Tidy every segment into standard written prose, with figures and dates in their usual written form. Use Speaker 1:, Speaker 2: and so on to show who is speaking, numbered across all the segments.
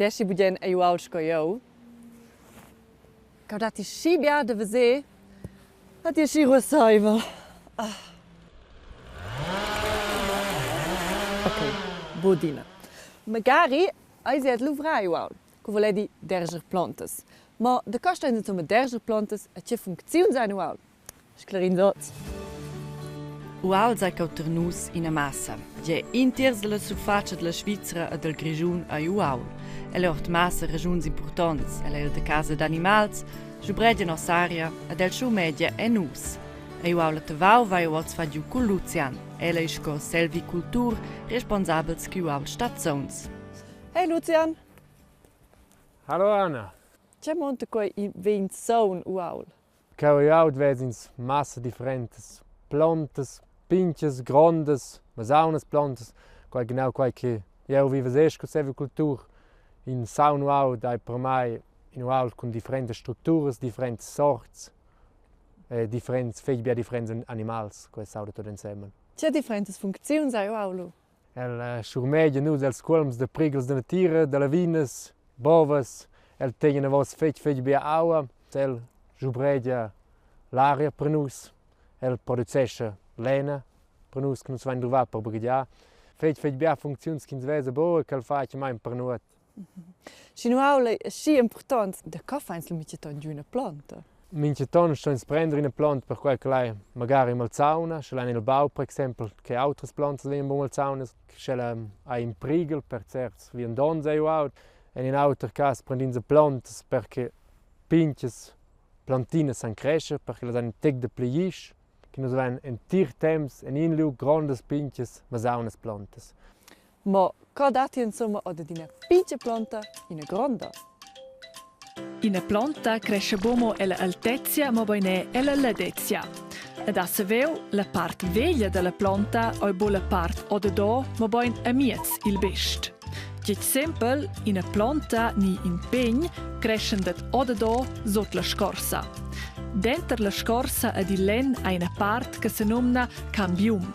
Speaker 1: Stiesci budien e uaul scoiou. Caudati scibia de vesair. Dat is hier rossaivel. Ok, bodina. Magari hai het lavurar uaul, che voledi derscher plantas. Ma de costa in de derscher plantas a che funzione sein uaul. Sclarin dots.
Speaker 2: Uaul sei cauternus in a massa. Je intiers della surfacia della Svizzera e del Grigiun a uaul. Elle ort massa ragiuns importants, elle de casa d'animals, giubregia nos aria ed el schu media e nus. E uaul a tavau vai uots fa giu col Lucian. Elle is co selviculturs responsabels qui uaul stazions.
Speaker 1: Hey Lucian.
Speaker 3: Hallo Anna.
Speaker 1: C'è monte coi in zone uaul.
Speaker 3: Cau uaul vesins massa differentes plantas, pinches, grandes, masaunas plantas, quai genau quai che eu vives esco selvicultur in saun uaul dai per mai in uaul con differenti strutturas, differenti sorts, differenti animals, quai sauda tot insieme.
Speaker 1: C'è differenti funzioni ai uaulu.
Speaker 3: El schurmedia nus els colms de prigels de natira, de lavinas, bovas, el tegna vos fetg bia aua, el jubredia l'aria per nus. El producesce lena per nus che nus vain trovar per brigiar. Fetg bia funzions ch'ins vesa boa che el facia mai per nuot.
Speaker 1: Sino aula è sì importante da co fains lu miceton di una planta.
Speaker 3: Miceton sto ins prendere una planta per quel che lei magari malzauna, se l'ha nel bau per esempio che altre plantas le malzauna, se la ha in prigel per certs wie un donze out e in altro caso prendinze plantas perché pinches plantinas san cresce perché la dan teg de pliisch che nos van en tir temps en in lu grandes pinches masaunas plantas.
Speaker 1: Ma co dati insomma od una pinche planta in una grande.
Speaker 4: Ina planta cresce bomo ella altezia, ma poi ella ladezia. Ed a saveu la part veglia della planta o bo la part ododo, ma poi amiez il best. Get sempel, ina planta ni in pegn crescen dat ododo sot la scorsa. Denter la scorsa ad il len ha una part che si nomna cambium.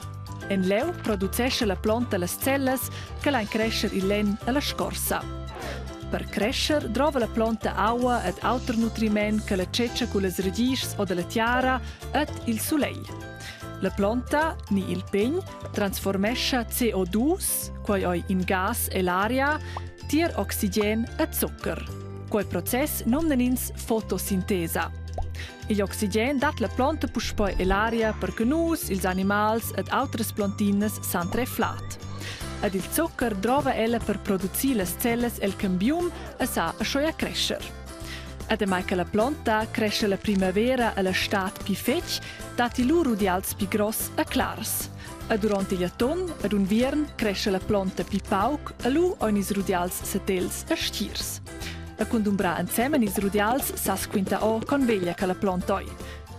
Speaker 4: En leu producesce la planta las celles che la crescer il len alla scorsa. Per crescer trova la planta aua ed auter nutriment che la ceccia con les radicis o della tiara ed il soleil. La planta, ni il pegn, trasformesce CO2, quai oi in gas e l'aria, tier oxygen e zucker. Quai process nomnenins fotosintesa. Il oxygen dat la planta pusch poi e l'aria perché nus, ils animals ed autres plantinas san treflat. Ed il zucker trova ella per produzir las celles el cambium e sa a schoia crescer. Ed mai che la planta cresce la primavera e la stat pi fetg, dati lu rudials pi gross e clars. E durante il autunn ed un viern cresce la planta pi pauc e lu oinis rudials satels e stiers. E quando umbra insieme nis rudials sas quinta o con veglia che la planta oi.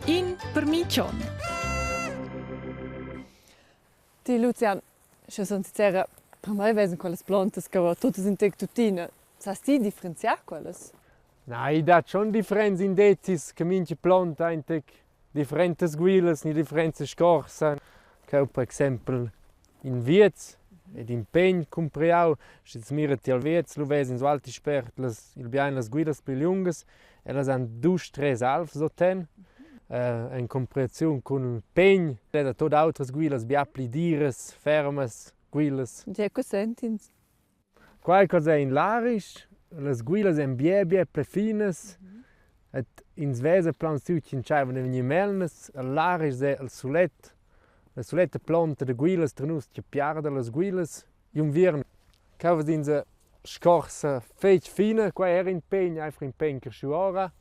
Speaker 4: In per micion.
Speaker 1: Ti Lucian, se sono sincera, per me vesen quelle plantas che tutte in tec tutina. Sas ti differenziar quelles?
Speaker 3: Nein, da schon differenz in decis che minche planta in tec differentes guilas, ni differentes scorsa. Che per esempio in Vitiers ed in pegn compriau, se mirati al Vitiers, lu vesen so alti spert, il bain las guilas più lungas, elas han 2-3 alf so ten. In comparazione con il pegn, da tot altres guilas bia pli dires, fermas, guilas.
Speaker 1: Che sentins?
Speaker 3: Qualcosa in larisch, las guilas en bie ple finas, et ins vese plans tutti in chai vene veni melnes, al larisch se al sulet, la suletta planta de guilas trenus che piarda las guilas, iun viern, cavas inse scorsa feit fina, qua era in pegn, einfach in pegn cresciuora,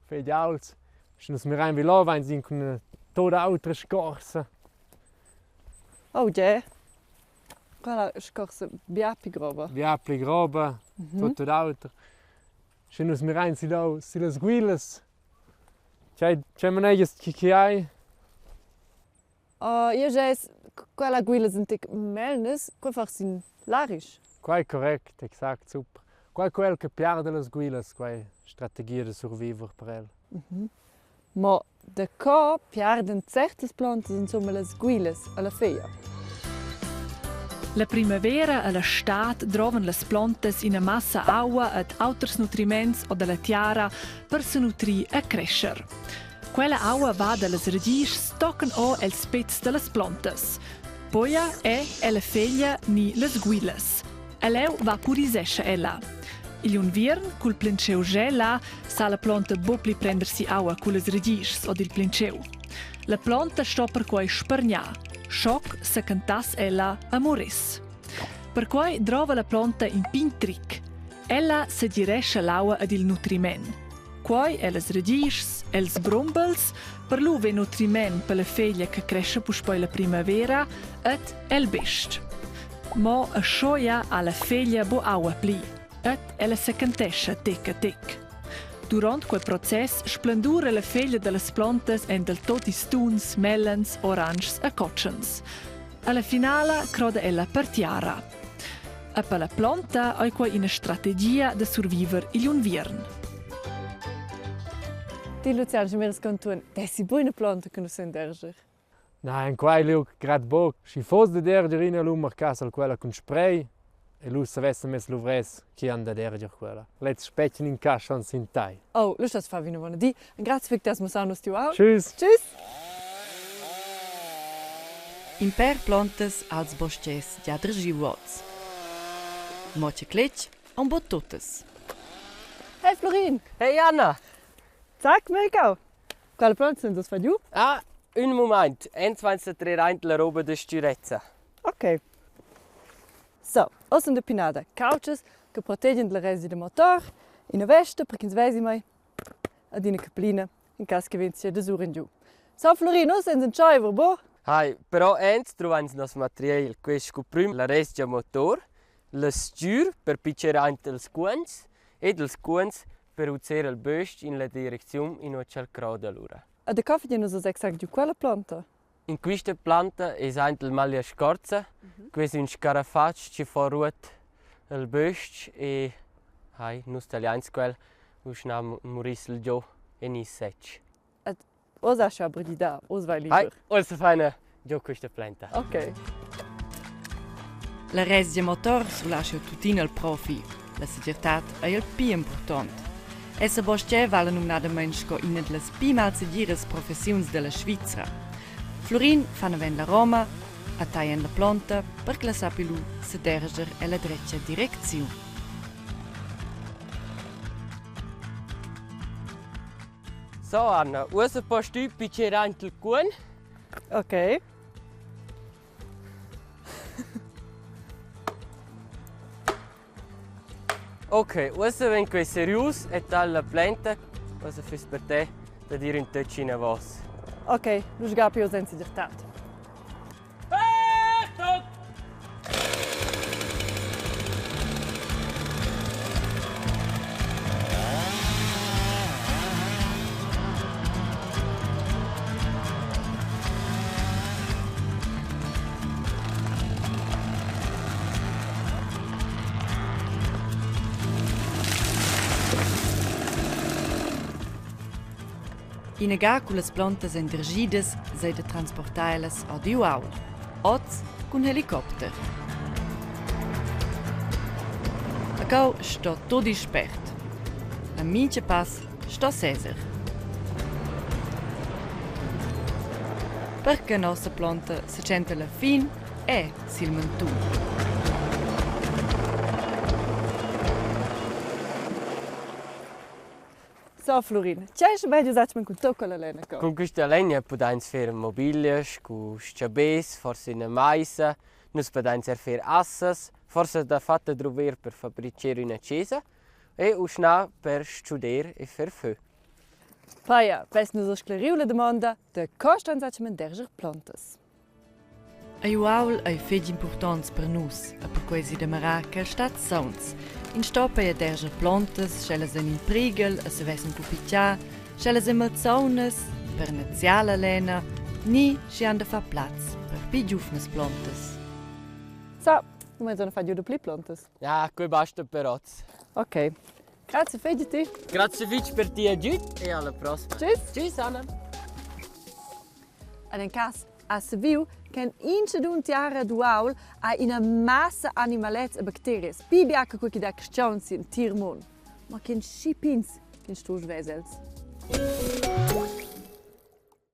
Speaker 3: feit alts, se nos mirai vi là vain sin con toda altra scorsa.
Speaker 1: Oh yeah. Quella scorsa biapi groba.
Speaker 3: Biapi groba, tot altra. Se nos mirai si là, si las guilas. C'è maneias che hai?
Speaker 1: Io ges quella guilas in tec melnes, quei fach sin larisch.
Speaker 3: Quai correct, exact, super. Quel che piarda las guilas, quai strategia de survivor per el.
Speaker 1: Ma da co piarden certas plantas insomma las guilas alla feia.
Speaker 4: La primavera e l'estate trovan le plantas in massa acqua ed altri nutriments o della tiara per se nutrir e crescer. Quella acqua va dalle radici toccano o el spezz delle plantas. Poi è la feglia ni le sguiles. E lei va purisesce ella. Il inverno, col plinceu gela, sa la planta bopli prendersi acqua con le radici o il plinceu. La planta sto per quai spargnar. Schock se cantas ella a moris. Per quai trova la planta in pintric. Ella se diresce l'acqua ed il nutriment. Quai è le radici, els brumbels, per lu ve nutriment per la feglia che cresce poi la primavera ed el best. Mo a scioia alla feglia bo acqua pli, ed ella se cantesce tec a tec. Durant quel process splendura la feglia delle plantas en del toti stuns, melons, oranges e cotchens. Alla finale croda ella partiara. E per la planta hai qua una strategia de survivere l'inverno.
Speaker 1: Ti Luciano, se mi riscontano, è si buona planta che non sei derscher.
Speaker 3: Nein, quai liu grad bo. Si fos de derger in lu marcas al quella con spray e lu savesse mes luvres chi anda derger quella. Let's spechen in cascia sin tai.
Speaker 1: Oh, lu stas fa vino buona di. Grazie per das musano stu au.
Speaker 3: Tschüss.
Speaker 1: Tschüss.
Speaker 2: In per plantas als bostgeras ja guauds. Moche cletch un bot totes.
Speaker 1: Hey Florin,
Speaker 5: Hey Anna!
Speaker 1: sag mir gau. Quale planta sind das für du?
Speaker 5: Ah, un moment. Entweder tre reint la roba de quietezza.
Speaker 1: Ok. So, ossen de pinada, couches che proteggen la resi del motor, in a veste perché in svesi mai ad in a caplina in caso che vinci de sur in giù. So Florino, senza un ciaiver, bo?
Speaker 5: Hai, però ens trovans nos material, questo prim la restia motor, la stur per pitcher reint els cuens ed els cuens per usare il böst in la direzione in cui c'è il crowd allora.
Speaker 1: A de caffè non so exact di quella planta.
Speaker 5: In questa planta è anche il maglia scorza, questo è un scarafaccio che fa ruot il böst e hai, non tagliamo quel, usciamo moris il gio e insatge.
Speaker 1: Osa sciabri di da, os vai
Speaker 5: Hai,
Speaker 1: lieber.
Speaker 5: also feine gio questa planta.
Speaker 1: Ok.
Speaker 2: La resdia motor sulascia tutina al profi. La sicurtat è il più importante. Esser Pertge vale numnadamain sco in le più malsediras professioni della Svizzera. Florin fanno ven la Roma, a tagliano la planta perché la sapilu se derscher e la dreccia direzione.
Speaker 5: So Anna, usa post tu pitcher reint il cuen.
Speaker 1: Ok.
Speaker 5: Ok, usa ven quei serius e tal la planta, usa fis per te da dire un tecina vos.
Speaker 1: Ok, lu sgapi os senza dirtat.
Speaker 2: In aga con le plantas endergides sei de transportarlas ad guaud. Oz con helicopter. A cau sto tot dispert. A mince pass sto Esser. Perché nostra planta se sente la fin è simplamain.
Speaker 1: So Florin, c'è meglio usarci con tocco la lena.
Speaker 5: Con questa legna possiamo fare mobilius, con sciabes, forse una massa, noi possiamo fare assas, forse da fatta trovare per fabbricare una chiesa e uscina per studiare e fare feu.
Speaker 1: Paia, pes nu so scleriu la domanda de costa insatge derscher plantas.
Speaker 2: A guaud è fed importante per nus, e per quasi de maraca stat sounds. In stoppa e derscher plantas, sch'elles in prigel, e se vessen pupiccia, sch'elles in mazzones, per naziala lena, ni schi han de fa plaz per pi giufnes plantas.
Speaker 1: So, come sono fatti de pli plantas?
Speaker 5: Ja, qui basta per oggi.
Speaker 1: Ok. Grazie, fediti.
Speaker 5: Grazie Vic per ti aiuto e alla prossima.
Speaker 1: Tschüss.
Speaker 5: Tschüss Anna.
Speaker 1: An en cas ha sapiu che in tiara duaul ha una massa animalets e bacterie. Pibia che quei da crescianzi in tirmon. Ma che schipins, che stus vesels.